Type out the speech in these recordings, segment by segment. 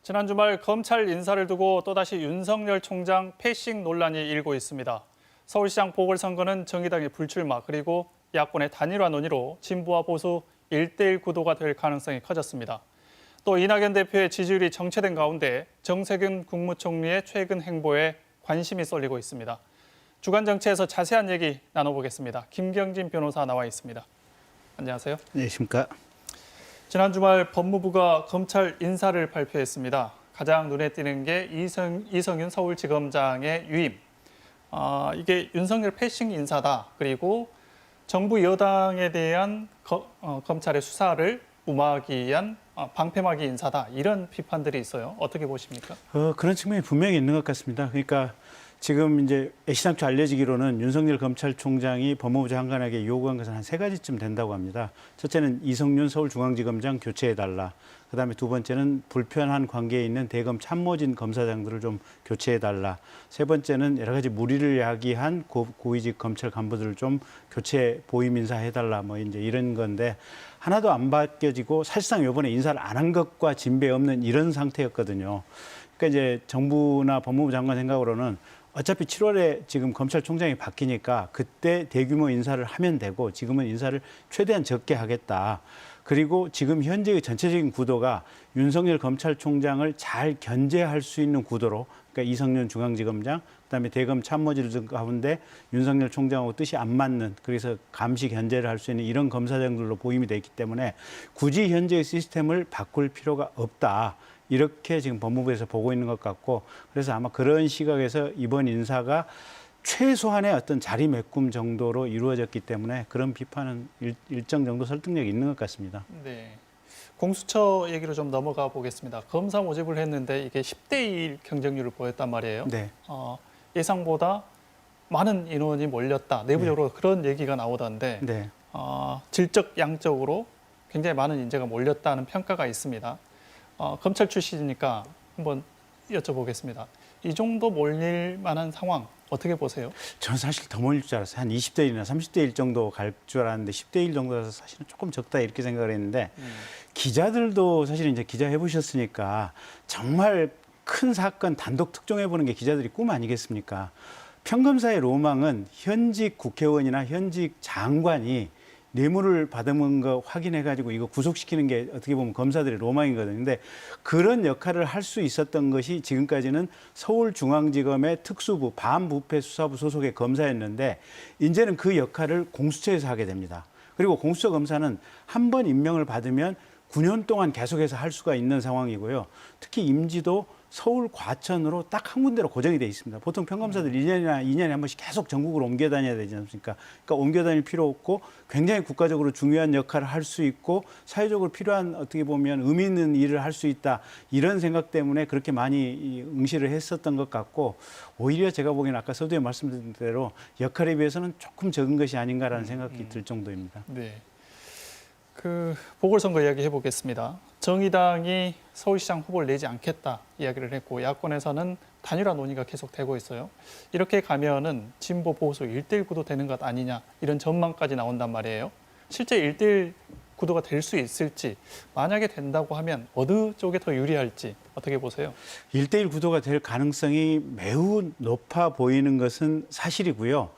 지난 주말 검찰 인사를 두고 또다시 윤석열 총장 패싱 논란이 일고 있습니다. 서울시장 보궐선거는 정의당의 불출마 그리고 야권의 단일화 논의로 진보와 보수 1대1 구도가 될 가능성이 커졌습니다. 또 이낙연 대표의 지지율이 정체된 가운데 정세균 국무총리의 최근 행보에 관심이 쏠리고 있습니다. 주간 정치에서 자세한 얘기 나눠보겠습니다. 김경진 변호사 나와 있습니다. 안녕하세요. 안녕하십니까. 지난 주말 법무부가 검찰 인사를 발표했습니다. 가장 눈에 띄는 게 이성윤 서울지검장의 유임. 이게 윤석열 패싱 인사다. 그리고 정부 여당에 대한 검찰의 수사를 무마하기 위한 방패막이 인사다. 이런 비판들이 있어요. 어떻게 보십니까? 그런 측면이 분명히 있는 것 같습니다. 그러니까 지금 이제 애시당초 알려지기로는 윤석열 검찰총장이 법무부 장관에게 요구한 것은 한 3가지쯤 된다고 합니다. 첫째는 이성윤 서울중앙지검장 교체해달라. 그다음에 두 번째는 불편한 관계에 있는 대검 참모진 검사장들을 좀 교체해달라. 세 번째는 여러 가지 무리를 야기한 고위직 검찰 간부들을 좀 교체 보임 인사해달라. 뭐 이제 이런 건데 하나도 안 바뀌어지고 사실상 이번에 인사를 안 한 것과 진배 없는 이런 상태였거든요. 그러니까 이제 정부나 법무부 장관 생각으로는 어차피 7월에 지금 검찰총장이 바뀌니까 그때 대규모 인사를 하면 되고 지금은 인사를 최대한 적게 하겠다. 그리고 지금 현재의 전체적인 구도가 윤석열 검찰총장을 잘 견제할 수 있는 구도로, 그러니까 이성윤 중앙지검장, 그다음에 대검 참모진들 가운데 윤석열 총장하고 뜻이 안 맞는, 그래서 감시 견제를 할 수 있는 이런 검사장들로 보임이 돼 있기 때문에 굳이 현재의 시스템을 바꿀 필요가 없다. 이렇게 지금 법무부에서 보고 있는 것 같고, 그래서 아마 그런 시각에서 이번 인사가 최소한의 어떤 자리 메꿈 정도로 이루어졌기 때문에 그런 비판은 일정 정도 설득력이 있는 것 같습니다. 네. 공수처 얘기로 좀 넘어가 보겠습니다. 검사 모집을 했는데 이게 10대1 경쟁률을 보였단 말이에요. 네. 예상보다 많은 인원이 몰렸다. 내부적으로 그런 얘기가 나오던데 네. 질적 양적으로 굉장히 많은 인재가 몰렸다는 평가가 있습니다. 검찰 출신이니까 한번 여쭤보겠습니다. 이 정도 몰릴 만한 상황 어떻게 보세요? 저는 사실 더 몰릴 줄 알았어요. 한 20대 1이나 30대 1 정도 갈 줄 알았는데 10대 1 정도라서 사실은 조금 적다 이렇게 생각을 했는데 기자들도 사실 이제 기자 해보셨으니까 정말 큰 사건 단독 특종해보는 게 기자들이 꿈 아니겠습니까? 평검사의 로망은 현직 국회의원이나 현직 장관이 뇌물을 받은 거 확인해가지고 이거 구속시키는 게 어떻게 보면 검사들의 로망이거든요. 근데 그런 역할을 할 수 있었던 것이 지금까지는 서울중앙지검의 특수부, 반부패수사부 소속의 검사였는데 이제는 그 역할을 공수처에서 하게 됩니다. 그리고 공수처 검사는 한 번 임명을 받으면 9년 동안 계속해서 할 수가 있는 상황이고요. 특히 임지도 서울 과천으로 딱 한 군데로 고정이 돼 있습니다. 보통 평검사들 1년이나 2년에 한 번씩 계속 전국으로 옮겨 다녀야 되지 않습니까? 그러니까 옮겨 다닐 필요 없고 굉장히 국가적으로 중요한 역할을 할 수 있고 사회적으로 필요한 어떻게 보면 의미 있는 일을 할 수 있다. 이런 생각 때문에 그렇게 많이 응시를 했었던 것 같고 오히려 제가 보기에는 아까 서두에 말씀드린 대로 역할에 비해서는 조금 적은 것이 아닌가라는 생각이 들 정도입니다. 네. 보궐선거 이야기 해보겠습니다. 정의당이 서울시장 후보를 내지 않겠다 이야기를 했고 야권에서는 단일화 논의가 계속되고 있어요. 이렇게 가면은 진보 보수 1대1 구도 되는 것 아니냐 이런 전망까지 나온단 말이에요. 실제 1대1 구도가 될 수 있을지 만약에 된다고 하면 어느 쪽에 더 유리할지 어떻게 보세요? 1대1 구도가 될 가능성이 매우 높아 보이는 것은 사실이고요.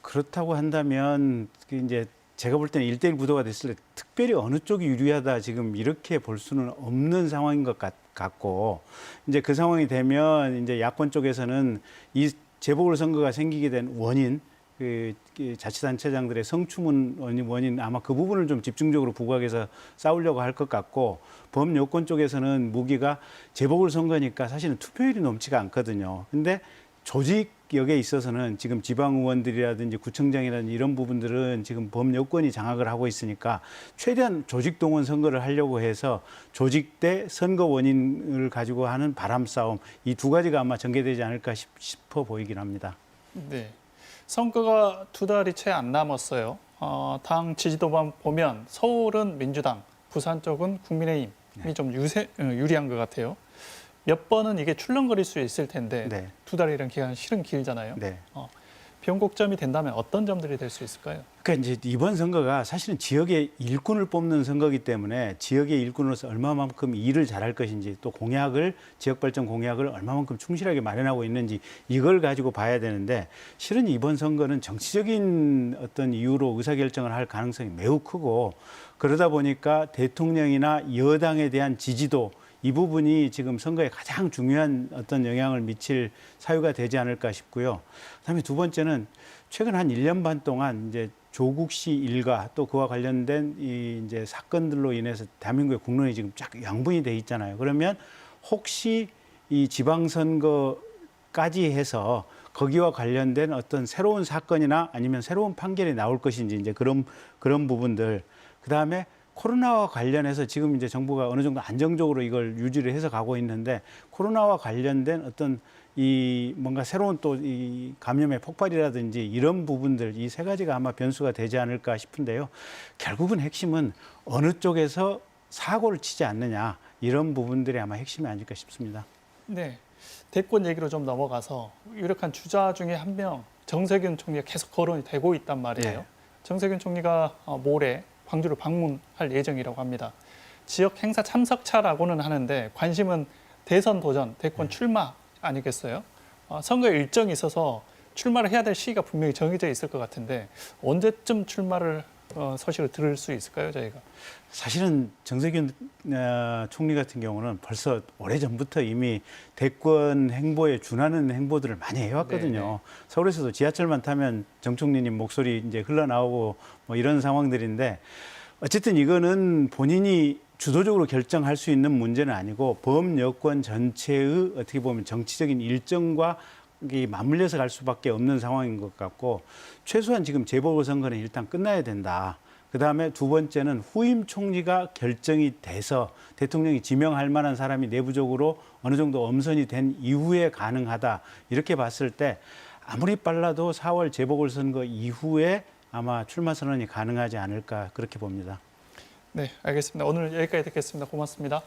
그렇다고 한다면 이제 제가 볼 때는 1대1 구도가 됐을 때 특별히 어느 쪽이 유리하다 지금 이렇게 볼 수는 없는 상황인 것 같고 이제 그 상황이 되면 이제 야권 쪽에서는 이 재보궐선거가 생기게 된 원인 그 자치단체장들의 성추문 원인 아마 그 부분을 좀 집중적으로 부각해서 싸우려고 할 것 같고 범여권 쪽에서는 무기가 재보궐선거니까 사실은 투표율이 높지가 않거든요. 근데 조직력에 있어서는 지금 지방의원들이라든지 구청장이라든지 이런 부분들은 지금 범여권이 장악을 하고 있으니까 최대한 조직 동원 선거를 하려고 해서 조직 대 선거 원인을 가지고 하는 바람 싸움 이 두 가지가 아마 전개되지 않을까 싶어 보이긴 합니다. 네, 선거가 2달이 채 안 남았어요. 당 지지도만 보면 서울은 민주당, 부산 쪽은 국민의힘이 좀 유리한 것 같아요. 몇 번은 이게 출렁거릴 수 있을 텐데 네. 2달이라는 기간은 실은 길잖아요. 네. 변곡점이 된다면 어떤 점들이 될 수 있을까요? 그러니까 이제 이번 선거가 사실은 지역의 일꾼을 뽑는 선거이기 때문에 지역의 일꾼으로서 얼마만큼 일을 잘할 것인지 또 공약을 지역 발전 공약을 얼마만큼 충실하게 마련하고 있는지 이걸 가지고 봐야 되는데 실은 이번 선거는 정치적인 어떤 이유로 의사결정을 할 가능성이 매우 크고 그러다 보니까 대통령이나 여당에 대한 지지도 이 부분이 지금 선거에 가장 중요한 어떤 영향을 미칠 사유가 되지 않을까 싶고요. 그다음에 두 번째는 최근 한 1년 반 동안 이제 조국 씨 일가 또 그와 관련된 이 이제 사건들로 인해서 대한민국의 국론이 지금 쫙 양분이 돼 있잖아요. 그러면 혹시 이 지방선거까지 해서 거기와 관련된 어떤 새로운 사건이나 아니면 새로운 판결이 나올 것인지 이제 그런 부분들. 그다음에 코로나와 관련해서 지금 이제 정부가 어느 정도 안정적으로 이걸 유지를 해서 가고 있는데 코로나와 관련된 어떤 이 뭔가 새로운 또 이 감염의 폭발이라든지 이런 부분들 이 세 가지가 아마 변수가 되지 않을까 싶은데요. 결국은 핵심은 어느 쪽에서 사고를 치지 않느냐 이런 부분들이 아마 핵심이 아닐까 싶습니다. 네. 대권 얘기로 좀 넘어가서 유력한 주자 중에 한 명 정세균 총리가 계속 거론이 되고 있단 말이에요. 네. 정세균 총리가 모레 광주를 방문할 예정이라고 합니다. 지역 행사 참석차라고는 하는데 관심은 대선 도전, 대권 출마 아니겠어요? 선거 일정이 있어서 출마를 해야 될 시기가 분명히 정해져 있을 것 같은데 언제쯤 출마를 소식을 들을 수 있을까요, 저희가? 사실은 정세균 총리 같은 경우는 벌써 오래전부터 이미 대권 행보에 준하는 행보들을 많이 해왔거든요. 네네. 서울에서도 지하철만 타면 정 총리님 목소리 이제 흘러나오고 뭐 이런 상황들인데 어쨌든 이거는 본인이 주도적으로 결정할 수 있는 문제는 아니고 범여권 전체의 어떻게 보면 정치적인 일정과 맞물려서 갈 수밖에 없는 상황인 것 같고 최소한 지금 재보궐선거는 일단 끝나야 된다. 그다음에 두 번째는 후임 총리가 결정이 돼서 대통령이 지명할 만한 사람이 내부적으로 어느 정도 엄선이 된 이후에 가능하다. 이렇게 봤을 때 아무리 빨라도 4월 재보궐선거 이후에 아마 출마 선언이 가능하지 않을까 그렇게 봅니다. 네, 알겠습니다. 오늘 여기까지 듣겠습니다. 고맙습니다.